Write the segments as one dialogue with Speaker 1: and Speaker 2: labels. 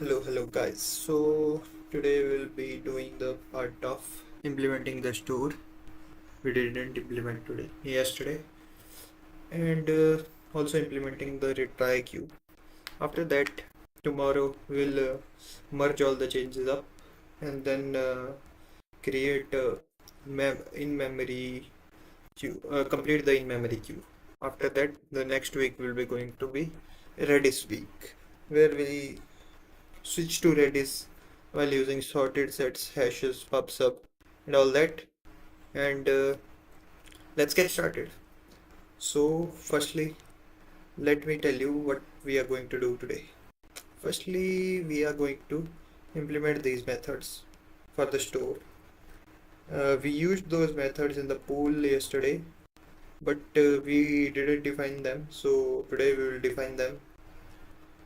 Speaker 1: Hello guys. So today we'll be doing the part of implementing the store. We didn't implement yesterday, and also implementing the retry queue. After that, tomorrow we'll merge all the changes up and then create in-memory queue, complete the in-memory queue. After that, the next week will be going to be Redis week, where we switch to Redis while using sorted sets, hashes, pub/sub, and all that. And let's get started. So, firstly, let me tell you what we are going to do today. Firstly, we are going to implement these methods for the store. We used those methods in the pool yesterday, but we didn't define them. So today we will define them.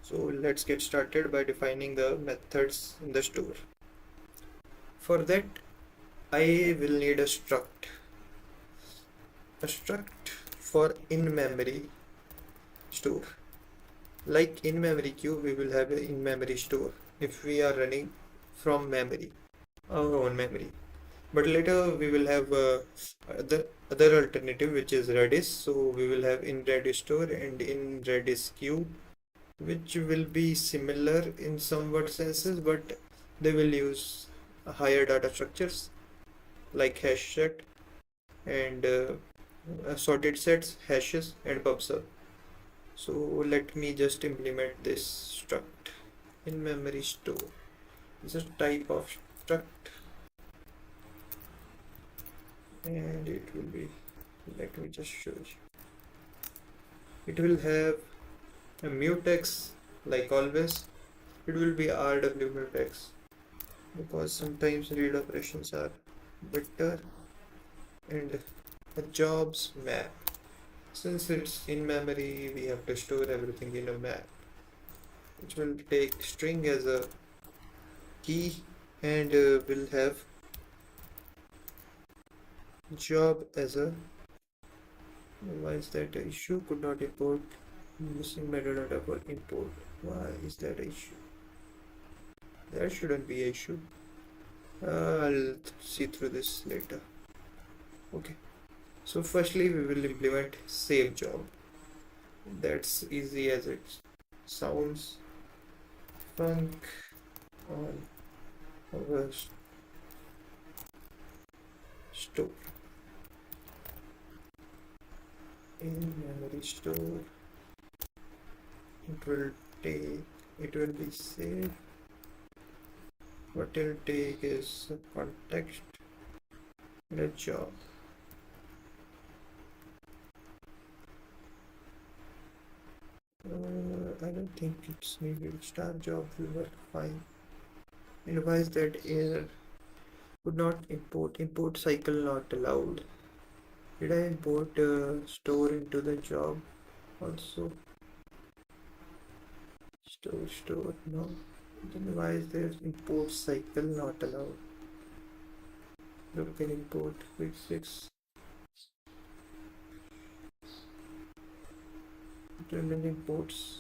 Speaker 1: So let's get started by defining the methods in the store. For that, I will need a struct for in-memory store. Like in-memory queue, we will have an in-memory store if we are running from memory, our own memory. But later we will have the other alternative, which is Redis. So we will have in Redis store and in Redis queue, which will be similar in somewhat senses, but they will use higher data structures like hash set and sorted sets, hashes, and pub/sub. So let me just implement this struct in memory store. It's a type of struct, and it will be, let me just show you. It will have a mutex like always. It will be RW mutex because sometimes read operations are better, and a jobs map. Since it's in memory, we have to store everything in a map, which will take string as a key and will have job as a. Why is that an issue? Could not import missing metadata for import. Why is that an issue? That shouldn't be an issue. I'll see through this later. Okay. So firstly, we will implement save job. That's easy as it sounds. Func on our store. In memory store, it will be saved. What it'll take is a context and a job. I don't think it's needed. Start job will work fine. Advise that error could not import cycle not allowed. Did I import store into the job also? Store, no. Then why is there import cycle not allowed? Look at import quick fix. Determine imports.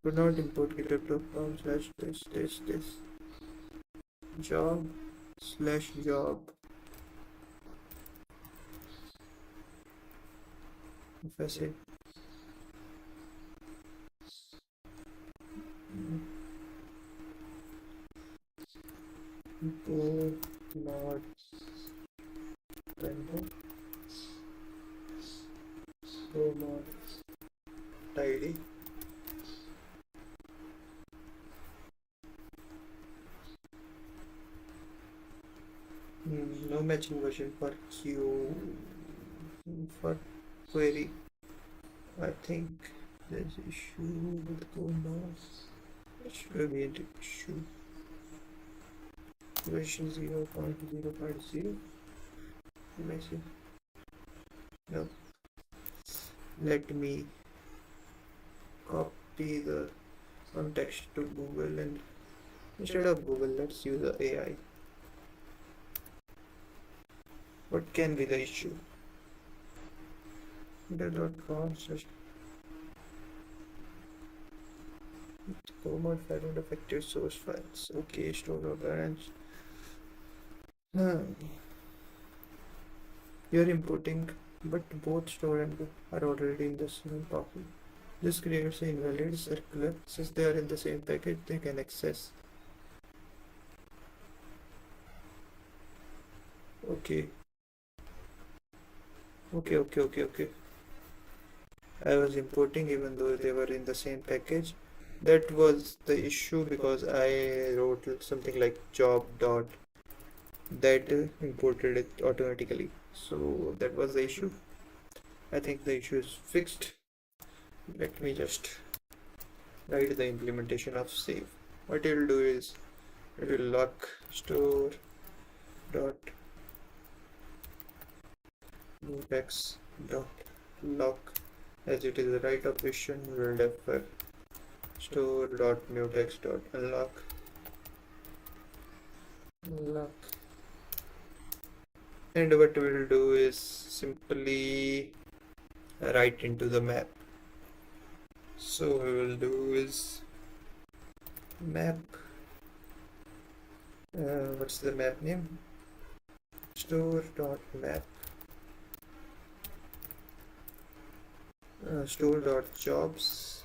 Speaker 1: Could not import GitHub.com / this job / job. If I say import not random so not tidy. No matching version for queue for query. I think there's issue with Gomos. It should be an issue. Version 0.0.0. Message. No. Let me copy the context to Google, and instead of Google, let's use the AI. What can be the issue? header.com command file and affected source files. Okay, store or branch. You're importing, but both store and book are already in the same package. This creates an invalid circular. Since they are in the same package, they can access. Okay. Okay. I was importing even though they were in the same package. That was the issue because I wrote something like job dot that imported it automatically. So that was the issue. I think the issue is fixed. Let me just write the implementation of save. What it will do is it will lock store dot mutex dot lock as it is the right operation. We will defer store dot mutex dot unlock and what we will do is simply write into the map. So we will do is map what's the map name, store dot map store dot jobs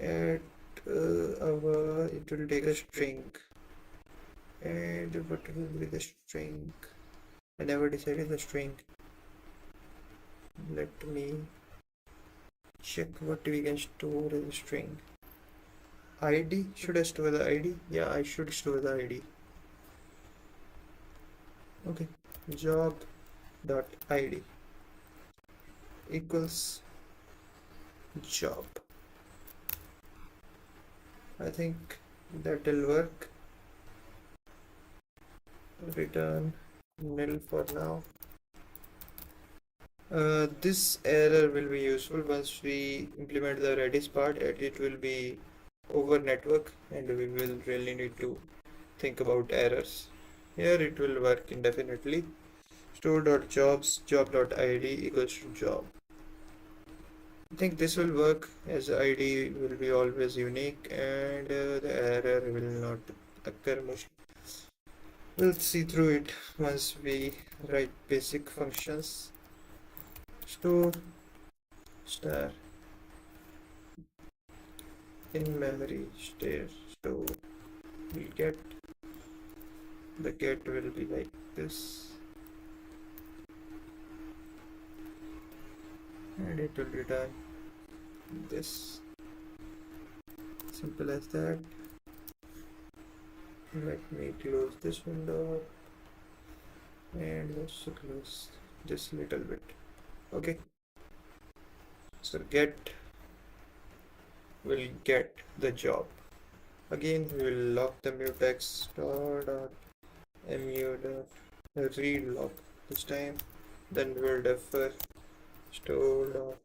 Speaker 1: at it will take a string. And what will be the string? I never decided the string. Let me check what we can store as a string. ID? Should I store the ID? Yeah, I should store the ID. Okay, job dot ID equals job. I think that will work. Return nil for now. This error will be useful once we implement the Redis part. It will be over network and we will really need to think about errors. Here it will work indefinitely. Store.jobs job.id equals to job. I think this will work as ID will be always unique and the error will not occur much. We'll see through it once we write basic functions. Store star in memory store we get the get will be like this and it will return this, simple as that. Let me close this window and let's close this little bit. Okay, so get will get the job. Again we will lock the mutex store dot mu dot read lock this time. Then we will defer store dot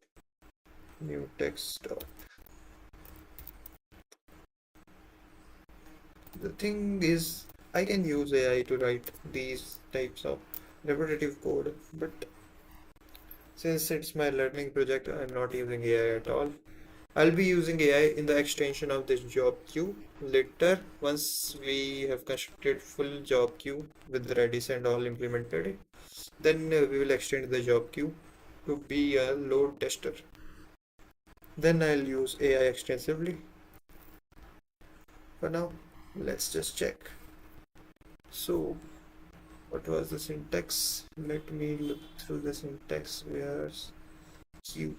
Speaker 1: mutex dot. The thing is, I can use AI to write these types of repetitive code, but since it's my learning project, I'm not using AI at all. I'll be using AI in the extension of this job queue later once we have constructed full job queue with Redis and all implemented it. Then we will extend the job queue to be a load tester. Then I'll use AI extensively. For now, let's just check. So what was the syntax? Let me look through the syntax. Where's Q.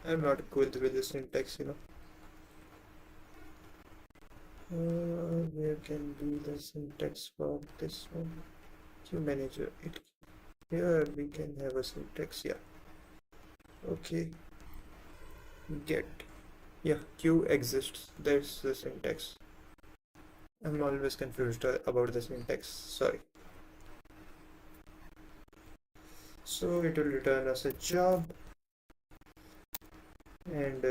Speaker 1: I'm not good with the syntax, where can be the syntax for this one? Queue manager. Here we can have a syntax. Yeah. Okay. Get. Yeah, queue exists. That's the syntax. I'm always confused about the syntax. Sorry. So it will return us a job. And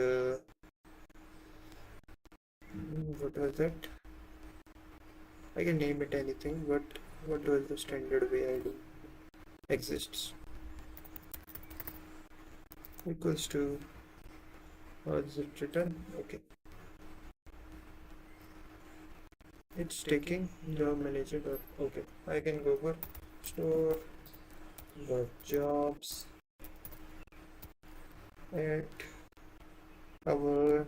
Speaker 1: what was that? I can name it anything, but what was the standard way I do exists equals to, what is it written? Okay, it's taking job manager dot, okay, I can go for store dot jobs at our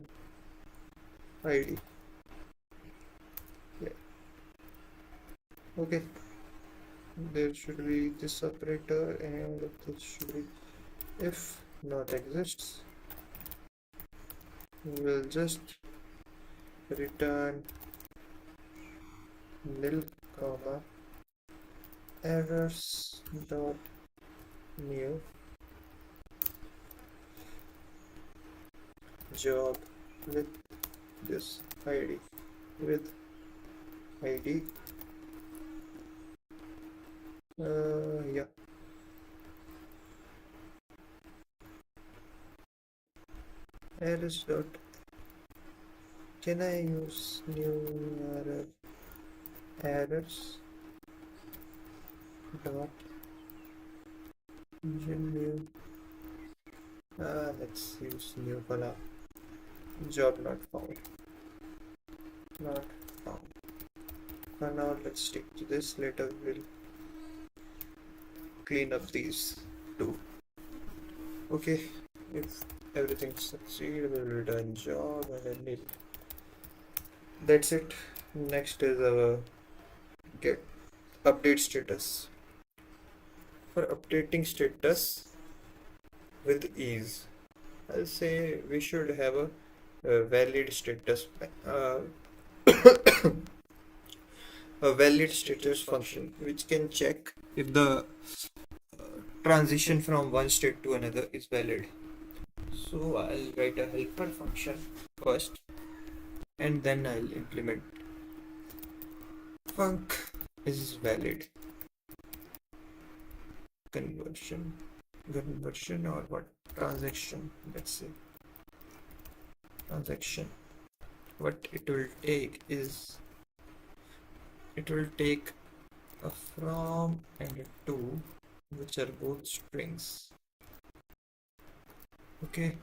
Speaker 1: ID. Yeah. Okay, there should be this operator and this should be if not exists, we'll just return nil comma errors dot new job with this ID, with ID. Yeah, errors dot, can I use new errors dot new, let's use new for now, job not found, not found. For now let's stick to this, later we'll clean up these two. Okay, if everything succeeds, we'll return job and then nil. That's it. Next is our get update status. For updating status with ease, I'll say we should have a valid status, a valid status function which can check if the transition from one state to another is valid. So I'll write a helper function first and then I'll implement func is valid conversion or what, transaction, let's say transaction. What it will take is, it will take a from and a to, which are both strings. Okay,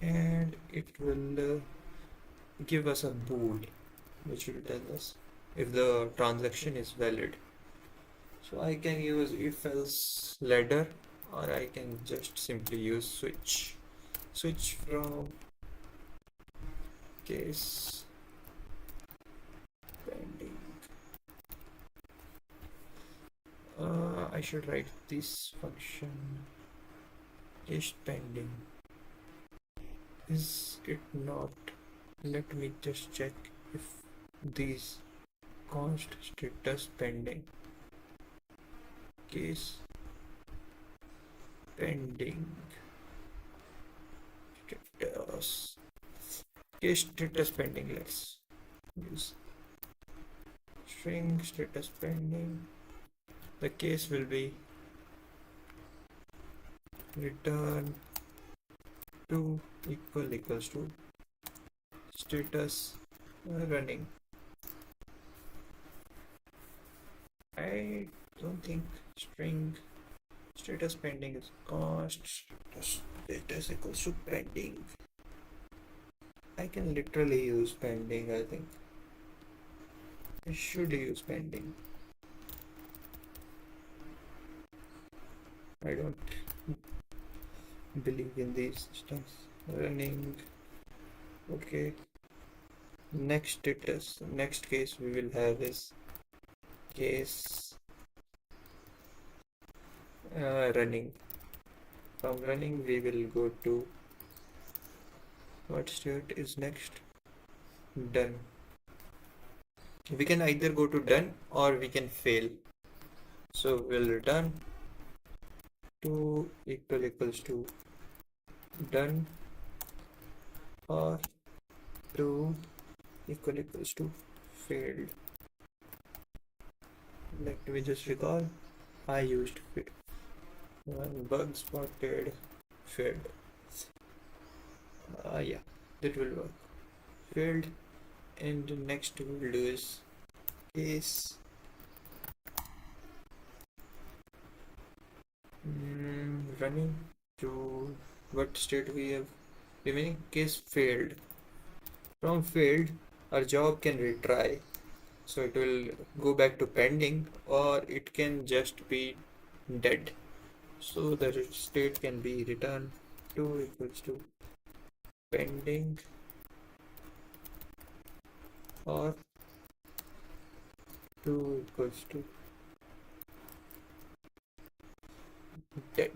Speaker 1: and it will give us a bool which will tell us if the transaction is valid. So I can use if else ladder, or I can just simply use switch from case pending. I should write this function case pending. Is it not? Let me just check if these const status pending, case pending status, case status pending, let's use string status pending. The case will be return to equals to status running. I don't think string status pending is const status equals to pending. I can literally use pending. I think I should use pending. I don't believe in these systems. Running. Okay. Next status, next case we will have is case running. From running we will go to, what state is next? Done. We can either go to done or we can fail. So we'll return to equals to done or to equals to failed. Let me just recall, I used one bug spotted failed. Yeah, that will work. Failed, and next we'll do is case Running to what state we have remaining case failed. From failed, our job can retry. So it will go back to pending or it can just be dead. So the state can be returned to equals to pending or 2 equals to dead.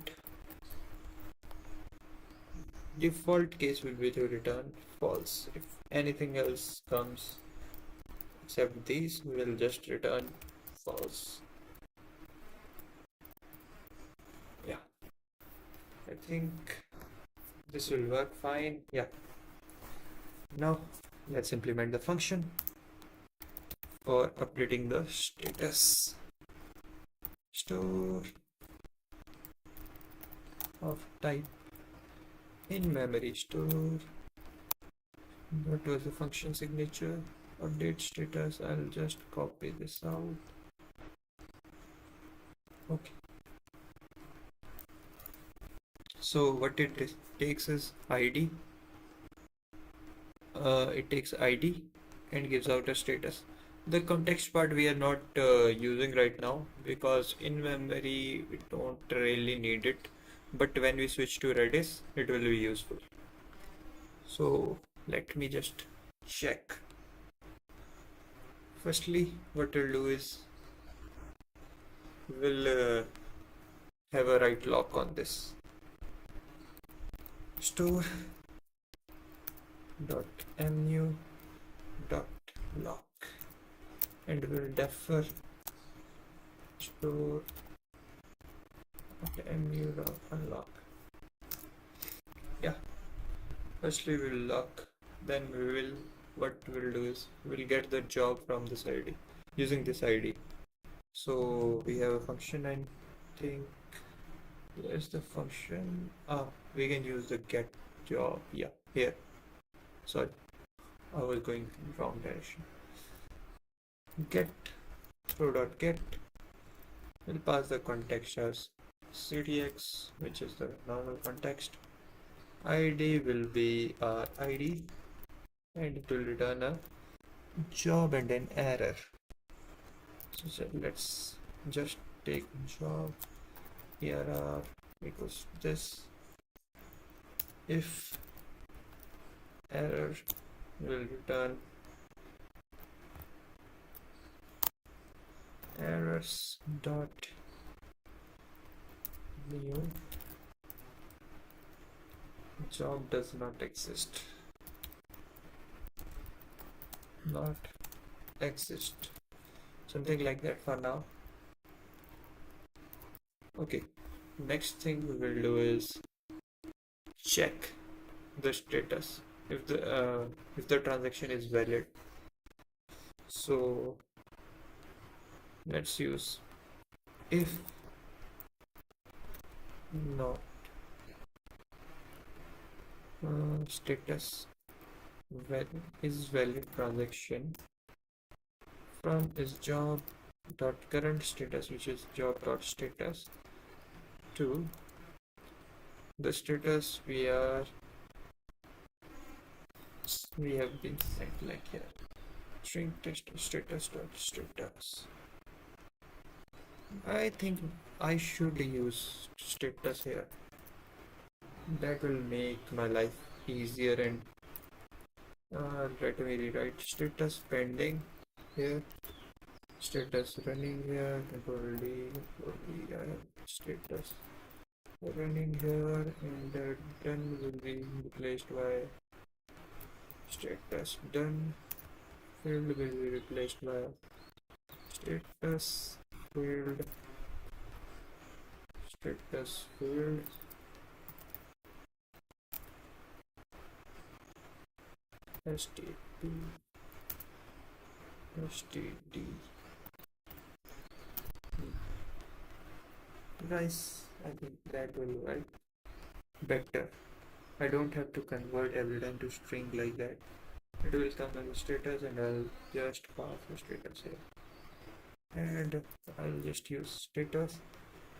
Speaker 1: Default case will be to return false. If anything else comes except these, we will just return false. Yeah, I think this will work fine. Yeah. Now let's implement the function for updating the status. Store of type in memory store. What was the function signature? Update status. I'll just copy this out. Okay. So what it takes is ID. It takes ID and gives out a status. The context part we are not using right now because in memory we don't really need it. But when we switch to Redis, it will be useful. So let me just check. Firstly, what we'll do is we'll have a write lock on this. Store dot mu dot lock and we'll defer store dot mu dot unlock. Yeah, firstly we'll lock, then what we'll do is we'll get the job from this ID using this ID. So we have a function, I think. Where's the function? We can use the get job. Yeah, here. Sorry, I was going in the wrong direction. Get throw.get will pass the context as cdx, which is the normal context. ID will be our ID and it will return a job and an error. So let's just take job error equals this. If error will return errors dot new job does not exist. Not exist. Something like that for now. Okay, next thing we will do is check the status if the transaction is valid. So let's use if not status is valid transaction from is job dot current status, which is job dot status, to the status we have been sent, like here string text status dot status. I think I should use status here. That will make my life easier. And let me rewrite status pending here, status running here, control D, status running here, and done will be replaced by status done. Field will be replaced by status field, status field, std std. Guys, I think that will work better. I don't have to convert every time to string like that. It will come as a status and I'll just pass the status here. And I'll just use status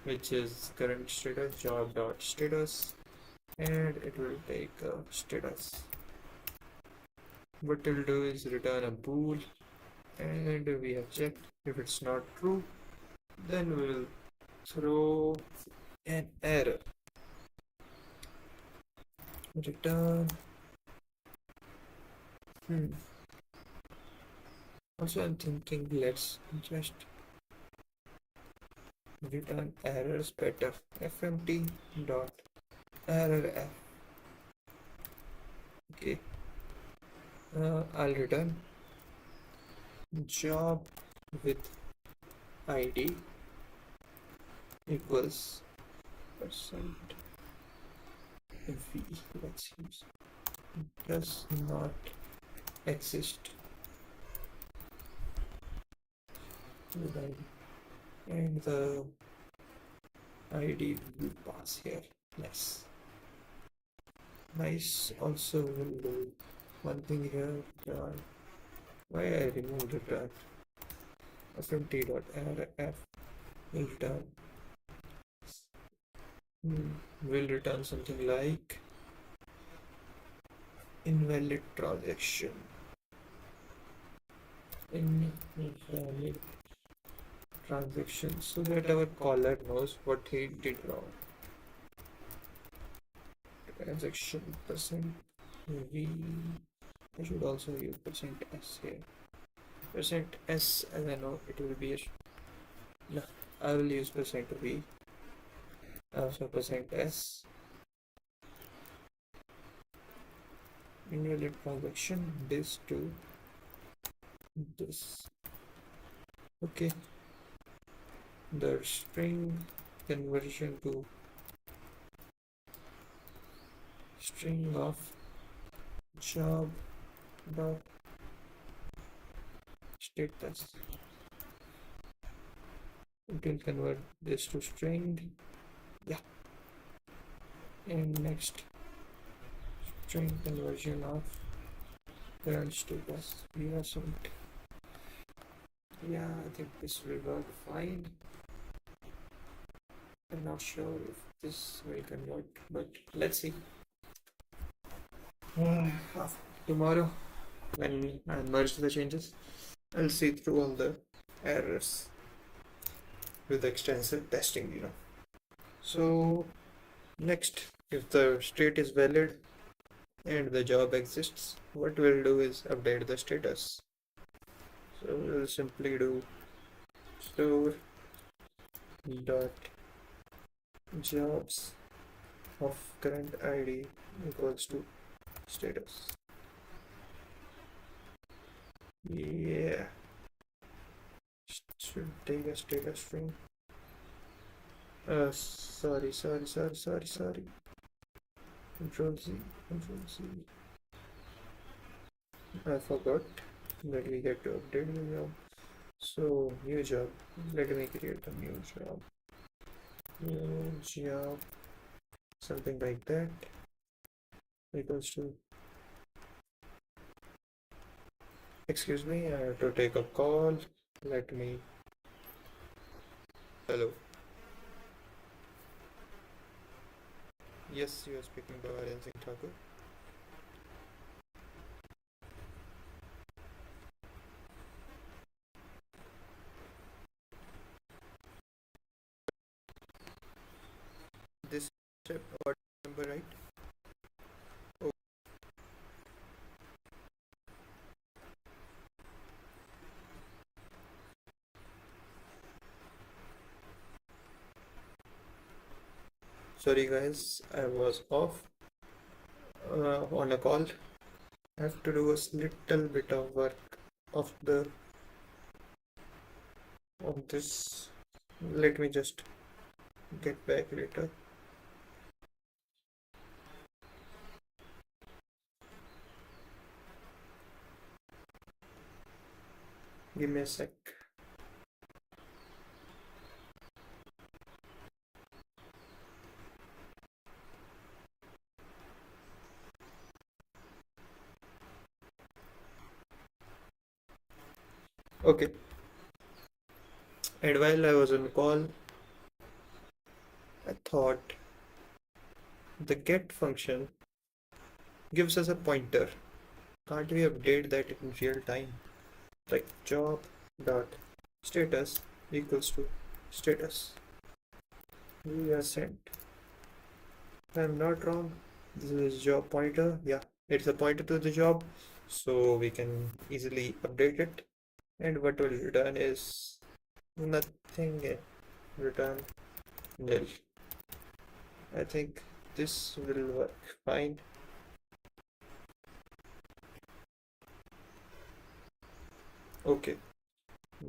Speaker 1: which is current status job.status, and it will take a status. What it'll do is return a bool, and we have checked. If it's not true, then we will throw an error. Return. Also, I'm thinking let's just return errors better. fmt dot error f. Okay. I'll return job with id equals percent v. Let's use does not exist with id, and the id will pass here. Nice. Also will do one thing here. Why I removed return fmt.error will return will return something like invalid transaction. Invalid transaction, so that our caller knows what he did wrong. Transaction percent v. I should also use percent s here. Percent s, as I know it will be a no, I will use percent v. So percent s. Invalid transaction this to this. Okay. The string conversion to string of job dot status. It will convert this to string. Yeah. And next, string conversion of current status. We have some. Yeah, I think this will work fine. I'm not sure if this will convert, but let's see. Tomorrow, when I merge the changes, I'll see through all the errors with extensive testing. So next, if the state is valid and the job exists, what we'll do is update the status. So we'll simply do store dot jobs of current id equals to status. Yeah, should take a status string. Sorry. Control Z. I forgot that we get to update the job. So new job. Let me create a new job. New job. Something like that. Equals to. Excuse me, I have to take a call. Let me. Hello. Yes, you are speaking to Aryan Singh Thakur. This what number, right? Oh. Sorry guys, I was off on a call. I have to do a little bit of work of this. Let me just get back later. Give me a sec. Okay. And while I was on call, I thought the get function gives us a pointer. Can't we update that in real time? Like job dot status equals to status. We are sent. If I'm not wrong, this is job pointer. Yeah, it's a pointer to the job, so we can easily update it. And what will return is nothing. Return nil. I think this will work fine. Okay,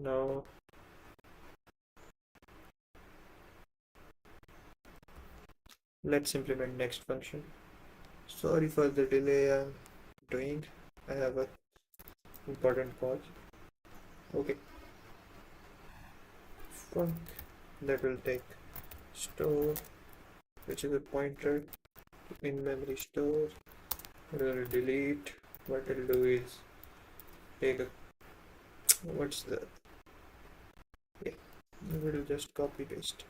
Speaker 1: now let's implement next function. Sorry for the delay I'm doing. I have a important call. Okay, func that will take store, which is a pointer to in memory store. It will delete. What it'll do is take a what's the yeah, we will just copy paste.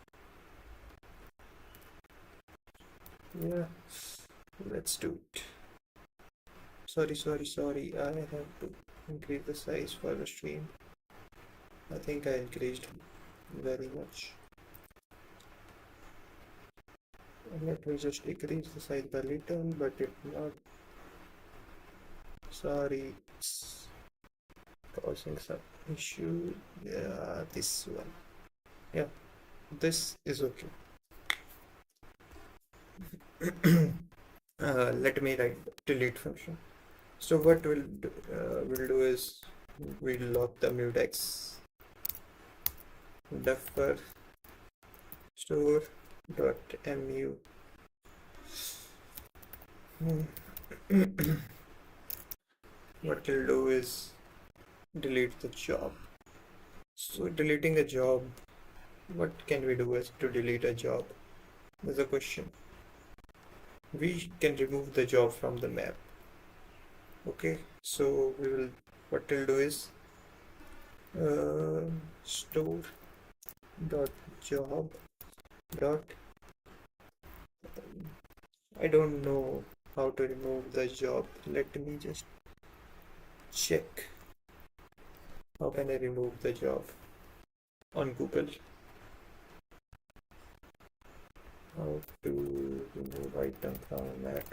Speaker 1: Yeah, let's do it. Sorry, I have to increase the size for the stream. I think I increased very much. Let me just decrease the size a little, but it not. Sorry, it's causing some issue. Yeah, this one. Yeah, this is okay. Let me write delete function. So what we'll do is we'll lock the mutex buffer store dot mu. What we'll do is delete the job. So deleting a job, what can we do as to delete a job? There's a question. We can remove the job from the map. Okay, so what we'll do is store dot job dot I don't know how to remove the job. Let me just check how can I remove the job on Google. How to remove item from map.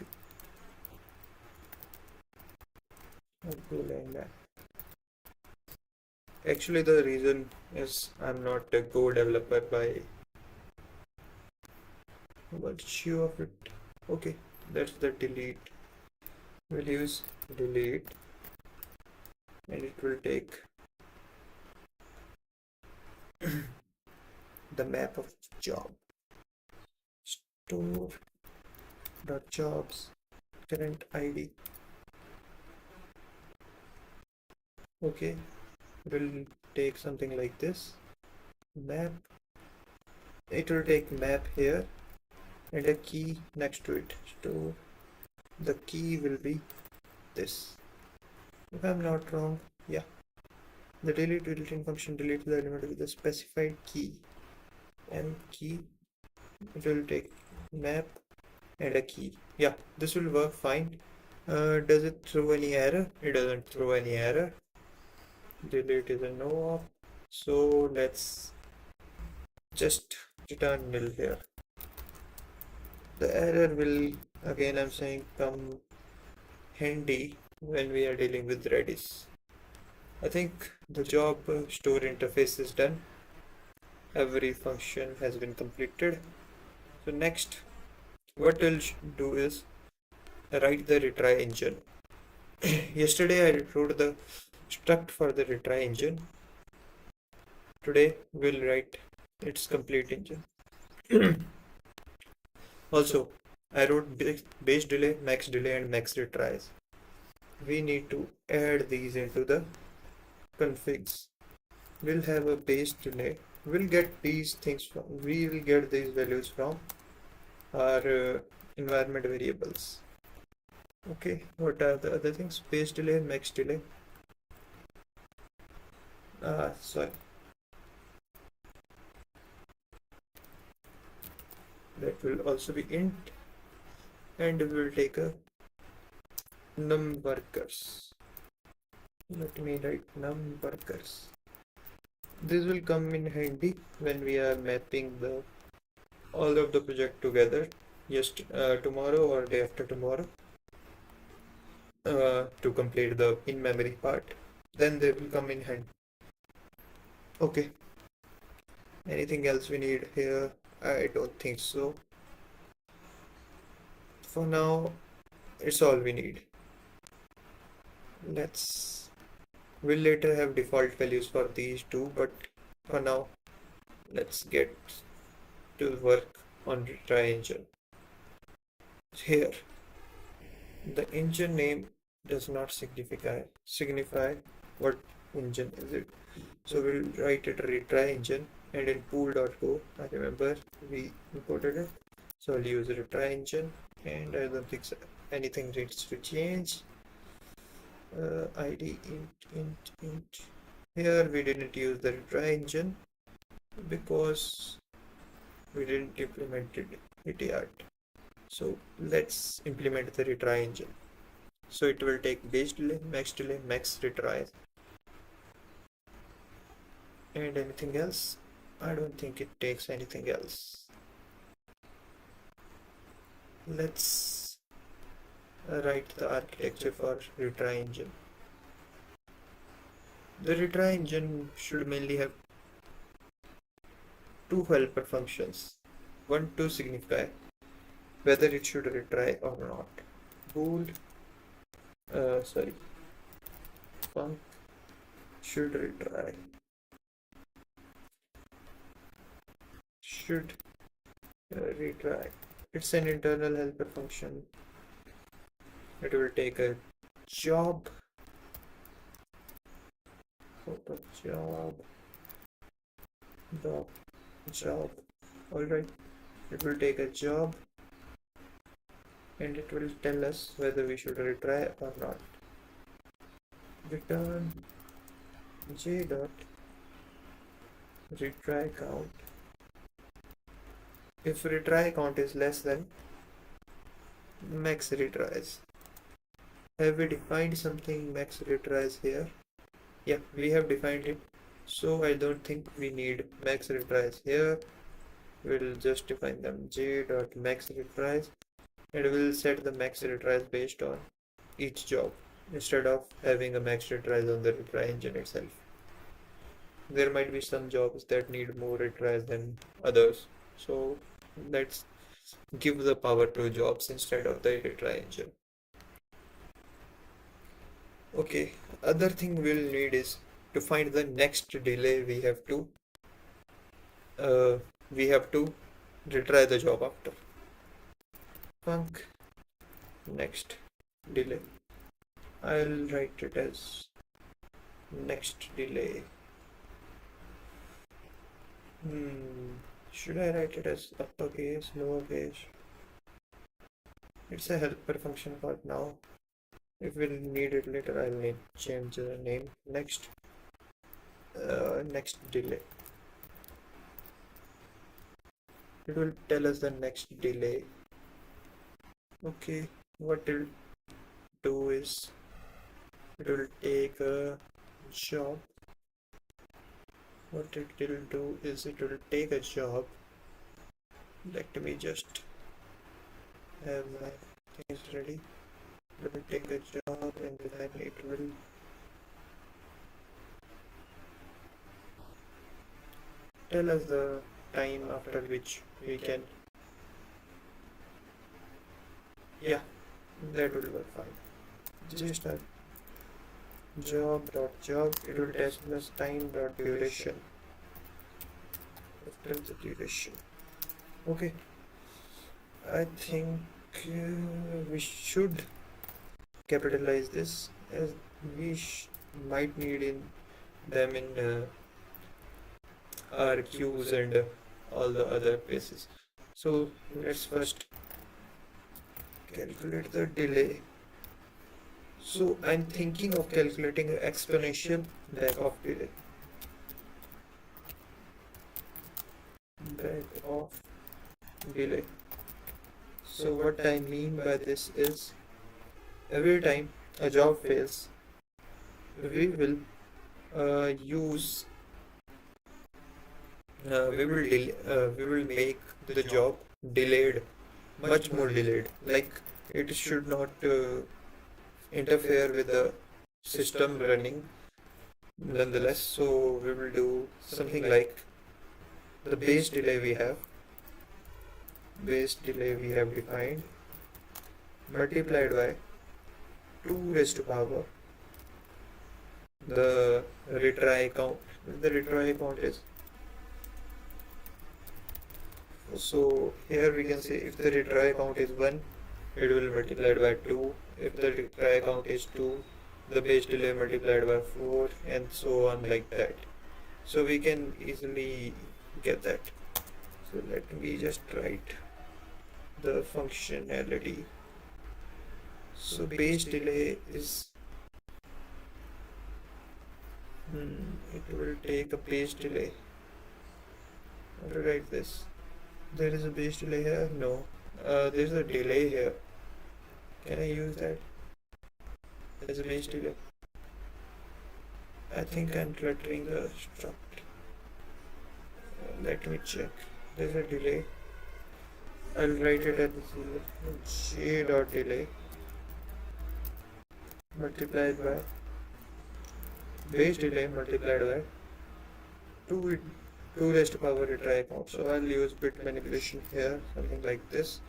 Speaker 1: Actually, the reason is I'm not a Go developer by virtue of it. Okay, that's the delete. We'll use delete and it will take the map of job. Store dot jobs current ID. Okay, we'll take something like this. Map. It will take map here and a key next to it. So the key will be this. If I'm not wrong, yeah. The delete built-in function deletes the element with the specified key. M key. It will take map and a key. Yeah, this will work fine. Does it throw any error? It doesn't throw any error. Delete is a no op. So let's just return nil here. The error will again I'm saying come handy when we are dealing with Redis. I think the job store interface is done. Every function has been completed. So next what we'll do is write the retry engine. Yesterday I wrote the struct for the retry engine. Today we'll write its complete engine. Also, I wrote base delay, max delay and max retries. We need to add these into the configs. We'll have a base delay. We'll get these things from, we will get these values from our environment variables. Okay, what are the other things? Base delay, max delay. Sorry. that will also be int, and we will take a num workers. Let me write num workers. This will come in handy when we are mapping the all of the project together, just tomorrow or day after tomorrow, to complete the in-memory part. Then they will come in handy. Okay, anything else we need here? I don't think so. For now, it's all we need. We'll later have default values for these two, but for now, let's get to work on retry engine. Here, the engine name does not signify what engine is it. So we'll write it retry engine, and in pool.go, I remember we imported it. So I'll use retry engine, and I don't think anything needs to change. ID int. Here we didn't use the retry engine because we didn't implement it yet. So let's implement the retry engine. So it will take base delay, max retries, and anything else. I don't think it takes anything else. Let's write the architecture for retry engine. The retry engine should mainly have two helper functions. One to signify whether it should retry or not. Bool func should retry. Should retry. It's an internal helper function. It will take a job. Job. Alright. It will take a job, and it will tell us whether we should retry or not. Return j dot retry count. If retry count is less than max retries. Have we defined something max retries here? Yeah, we have defined it. So I don't think we need max retries here. We'll just define them j dot max retries, and we'll set the max retries based on each job instead of having a max retries on the retry engine itself. There might be some jobs that need more retries than others, so let's give the power to jobs instead of the retry engine. Okay, other thing we'll need is to find the next delay. We have to retry the job after. Func next delay. I'll write it as next delay. Should I write it as uppercase, lowercase? It's a helper function for now. If we'll need it later, I'll need change the name. Next delay. It will tell us the next delay. Okay, what it'll do is it will take a job. What it will do is it will take a job. Let me just have my things ready. It will take a job, and then it will tell us the time after which we can. Yeah, that will work fine. Just a job. It will test us time dot duration. After the duration. Okay, I think we should capitalize this, as we might need them in our queues and all the other places. So let's first calculate the delay. So I'm thinking of calculating an exponential backoff delay. Backoff delay. So what I mean by this is, every time a job fails, we will use we will make the job delayed, much more delayed. Like, it should not interfere with the system running nonetheless. So we will do something like, the base delay we have defined, multiplied by 2 raised to power the retry count. The retry count is, so here we can say, if the retry count is 1, it will multiply by 2. If the retry count is 2, the base delay multiplied by 4, and so on, like that. So we can easily get that. So let me just write the functionality. So base delay is, it will take a base delay. How to write this? There is a base delay here? No. There's a delay here. Can I use that as a base delay? I think I'm cluttering the struct. Let me check. There's a delay. I'll write it as j dot delay multiplied by base delay multiplied by 2 raised to power retry count. So I'll use bit manipulation here, something like this.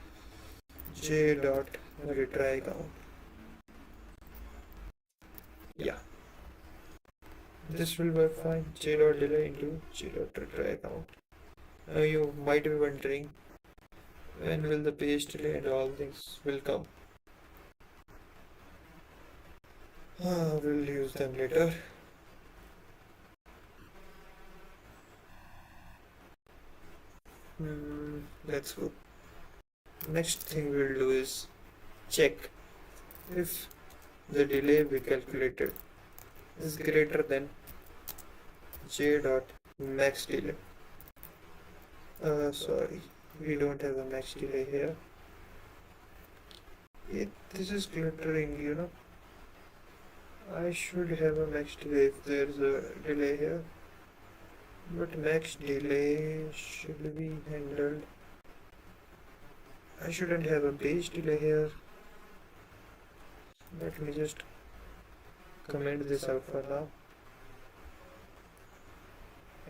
Speaker 1: J dot retry count. Yeah, this will work fine. J dot delay into J dot retry count. Now you might be wondering, when will the base delay and all things will come? We'll use them later. Let's go. Next thing we'll do is check if the delay we calculated is greater than j dot max delay. Sorry, we don't have a max delay here. This is cluttering, you know. I should have a max delay if there's a delay here, but max delay should be handled. I shouldn't have a base delay here. Let me just comment this out for now.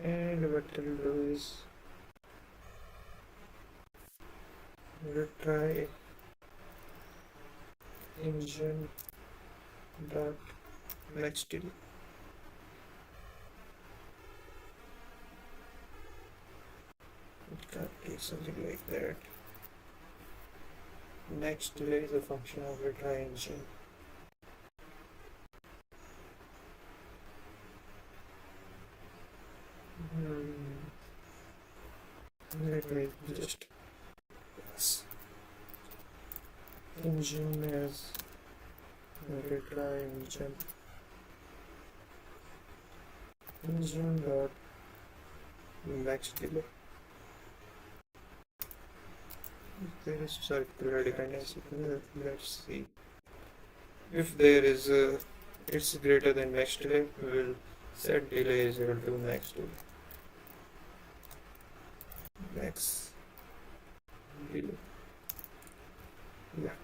Speaker 1: And what I'll do is retry engine dot max delay. It can take something like that. Next delay is a function of retry engine. Let me just engine as retry engine dot max delay. There is circular dependency. Let's see. If there is it's greater than max delay, we will set delay is equal to max delay. Max delay. Yeah.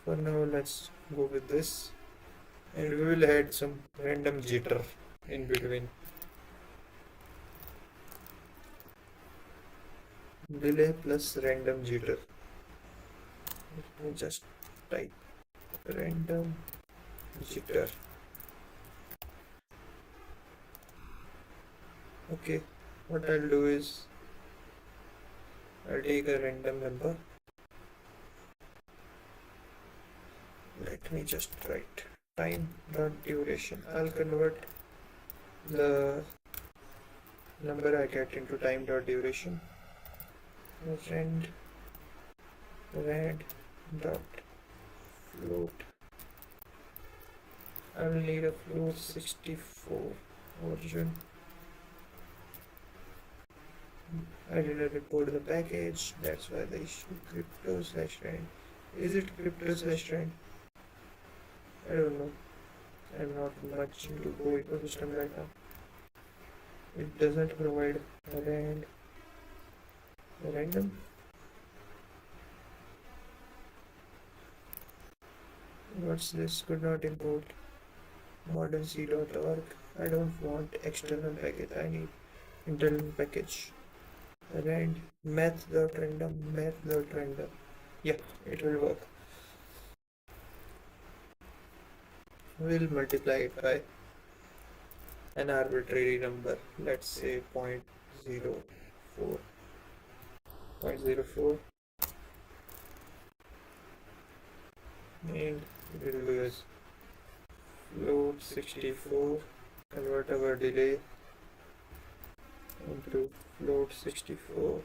Speaker 1: For now, let's go with this, and we will add some random jitter in between. Delay plus random jitter. Let me just type random jitter. Okay, what I'll do is I'll take a random number. Let me just write time dot duration. I'll convert the number I get into time dot duration. Rand dot float. I will need a float 64 origin I didn't report the package, that's why the issue. Crypto/trend. Is it crypto/trend? I don't know. I'm not much into Go ecosystem right now. It doesn't provide random. What's this? Could not import modernc.org. I don't want external package. I need internal package. Rand math.random. Yeah, it will work. We'll multiply it by an arbitrary number. Let's say 0.04. 0.04. And we'll do is float 64. Convert our delay into float 64.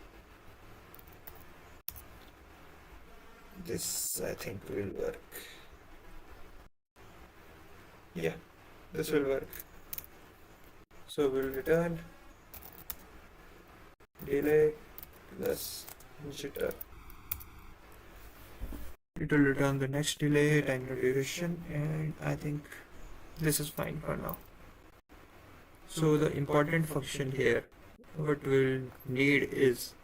Speaker 1: This I think will work. Yeah, this will work. So we'll return delay plus jitter. It will return the next delay, time duration, and I think this is fine for now. So the important function here, what we'll need is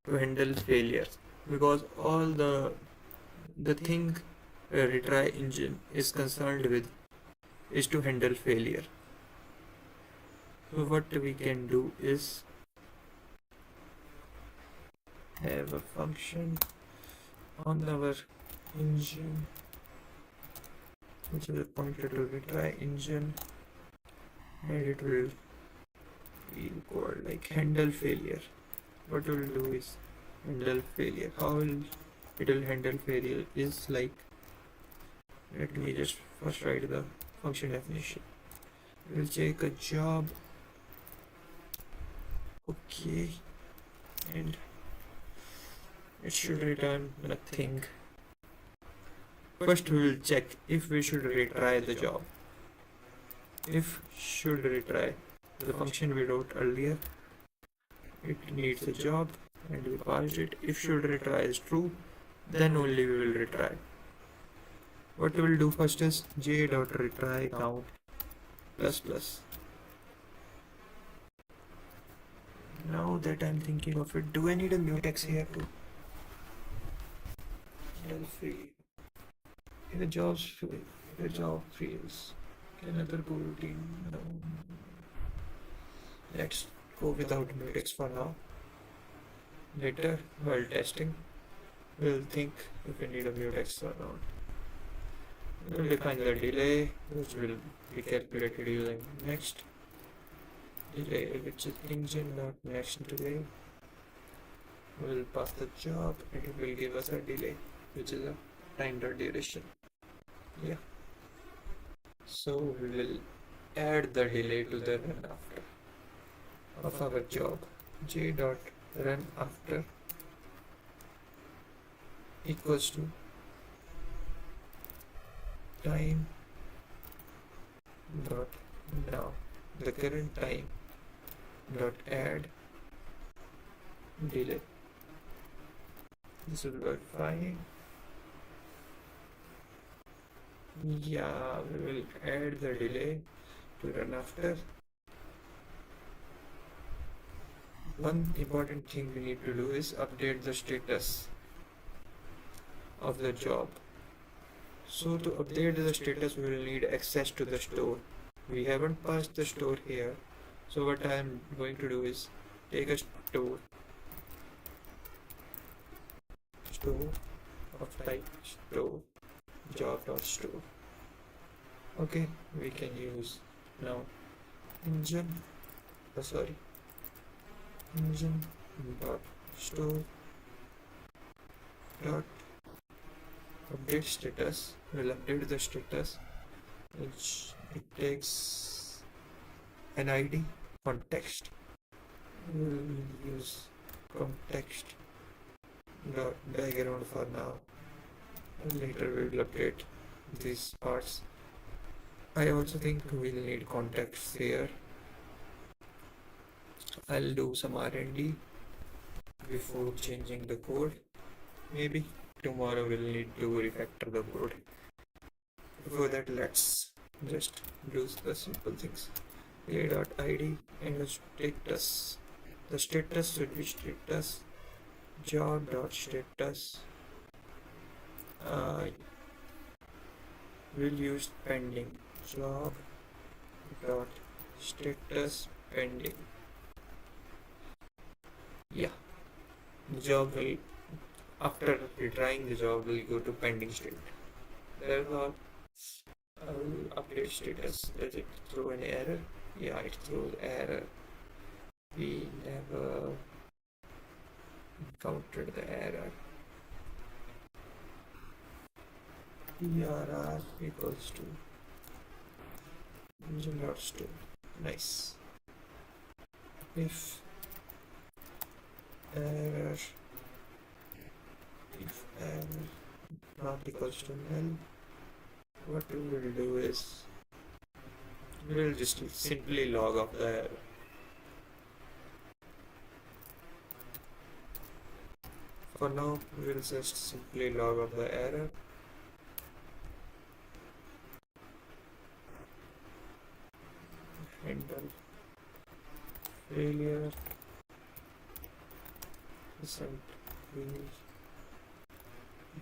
Speaker 1: to handle failures, because all the thing a retry engine is concerned with is to handle failure. So what we can do is have a function on our engine which will point to retry engine, and it will be called like handle failure. What we'll do is handle failure. How it will handle failure is like, let me just first write the function definition. We'll check a job, okay, and it should return nothing. First we will check if we should retry the job. If should retry, the function we wrote earlier, it needs a job and we passed it. If should retry is true, then only we will retry. What we will do first is j.retry count ++. Now that I'm thinking of it, do I need a mutex here too? Free. In the job fields. Another goroutine. No. Let's go without mutex for now. Later, while testing, we'll think if we need a mutex or not. We'll define the delay, which will be calculated using next delay, which is engine.next delay. We'll pass the job and it will give us a delay, which is a time.duration. Yeah. So we will add the delay to the run after of our job. j.run after equals to time dot now the current time dot add delay. This will work fine. Yeah, we will add the delay to run after. One important thing we need to do is update the status of the job. So to update the status, we will need access to the store. We haven't passed the store here, so what I am going to do is take a store of type store job.store. Okay, we can use now engine dot store dot update status. Will update the status, which it takes an ID context. We will use context dot background for now. Later we will update these parts. I also think we'll need context here. I'll do some R&D before changing the code. Maybe tomorrow we'll need to refactor the code. Before that, let's just do the simple things. Play.id and the status. The status should be status job.status. We'll use pending job.status pending. Yeah, the job will, after retrying the job, will go to pending state. Therefore, I will update status. Does it throw an error? Yeah, it throws error. We never encountered the error. PRR equals to engine.store. Nice. If error not equals to null, what we will do is we will just simply log off the error. For now, we will just simply log off the error. Handle failure.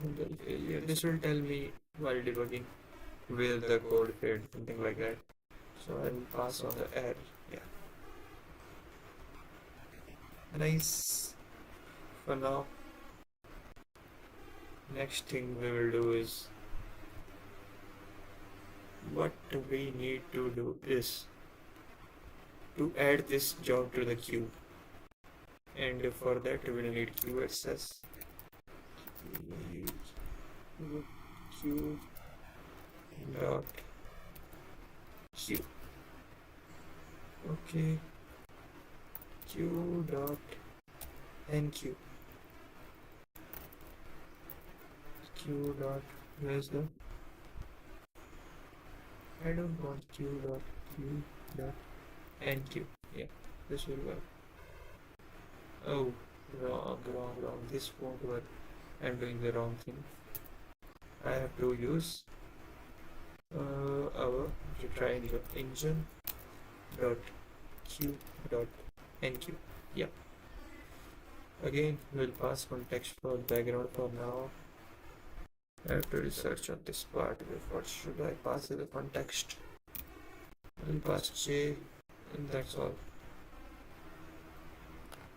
Speaker 1: Handle failure. This will tell me while debugging where the code failed, something like that. So I will pass on the error. Yeah. Nice. For now, next thing we will do is, what we need to do is to add this job to the queue, and for that we will need queue access. Queue dot queue. Okay. Queue dot enqueue. Queue dot, where's the, I don't want queue dot enqueue. Yeah, this will work. Oh, wrong. This won't work. I'm doing the wrong thing. I have to use our retry engine dot q dot enqueue. Yeah. Again, we'll pass context for background for now. I have to research on this part. What should I pass as the context? I'll pass J, and that's all.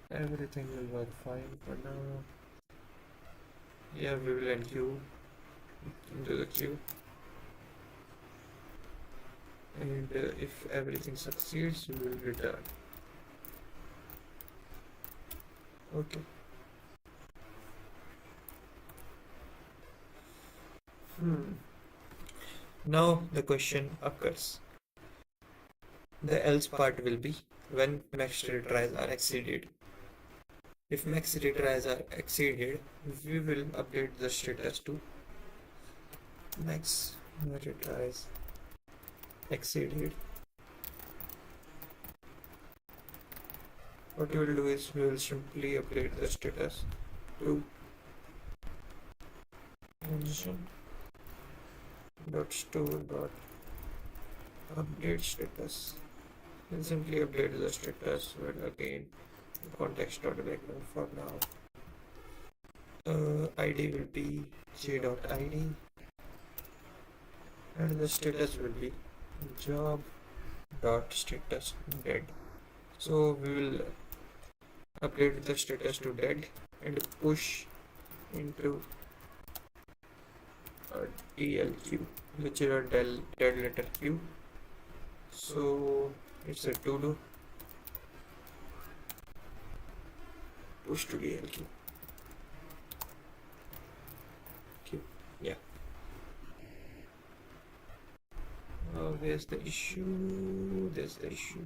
Speaker 1: Everything will work fine for now. Yeah, we will enqueue into the queue, and if everything succeeds, we will return. Okay. Now the question occurs. The else part will be when max retries are exceeded. If max retries are exceeded, we will update the status to max retries exceeded. What we will do is we will simply update the status to engine.store.update status. And simply update the status with again context.backend for now. ID will be j.id and the status will be job.status dead. So we will update the status to dead and push into DL queue, which is a dead letter queue. So it's a to do. Push to DL queue. Yeah. Where's the issue? There's the issue.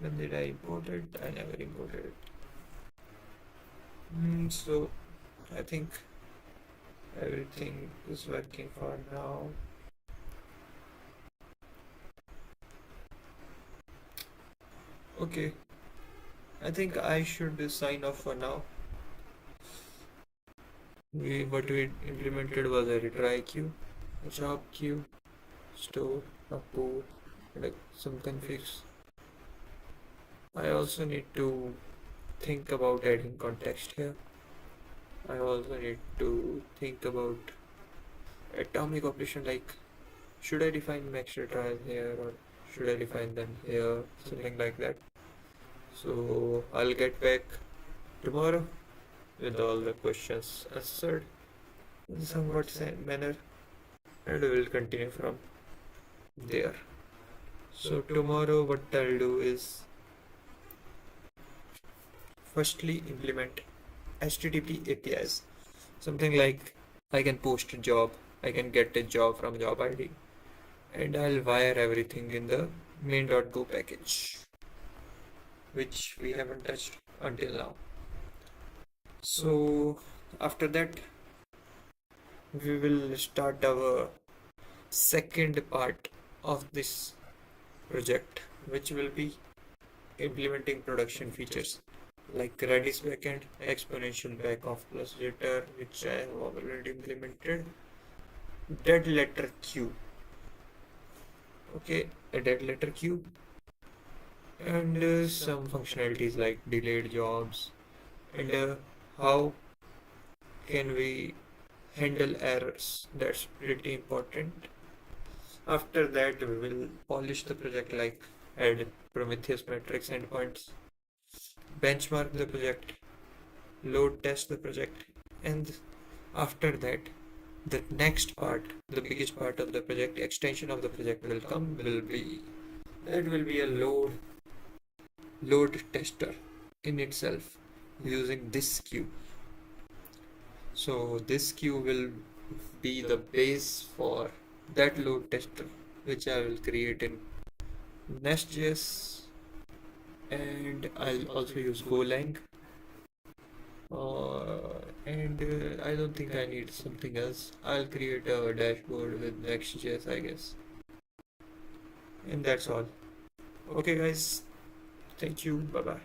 Speaker 1: When did I import it? I never imported it. So I think everything is working for now. Okay, I think I should sign off for now. What we implemented was a retry queue, a job queue, store, a pool, like some configs. I also need to think about adding context here. I also need to think about atomic operation, like should I define max retries here or should I define them here, something like that. So I'll get back tomorrow with all the questions answered in somewhat same manner, and we will continue from there. So tomorrow what I'll do is firstly implement HTTP APIs. Something like I can post a job, I can get a job from job ID, and I'll wire everything in the main.go package, which we haven't touched until now. So after that, we will start our second part of this project, which will be implementing production features like Redis-backed, exponential backoff plus jitter, which I have already implemented, dead letter queue. Okay, a dead letter queue, and some functionalities like delayed jobs, and how can we handle errors. That's pretty important. After that, we will polish the project, like add Prometheus metrics endpoints, benchmark the project, load test the project, and after that, the next part, the biggest part of the project, extension of the project will come, will be that will be a load tester in itself using this queue. So this queue will be the base for that load tester, which I will create in Nest.js, and I'll also use Golang. And I don't think I need something else. I'll create a dashboard with Next.js, I guess. And that's all. Okay, guys. Thank you. Bye bye.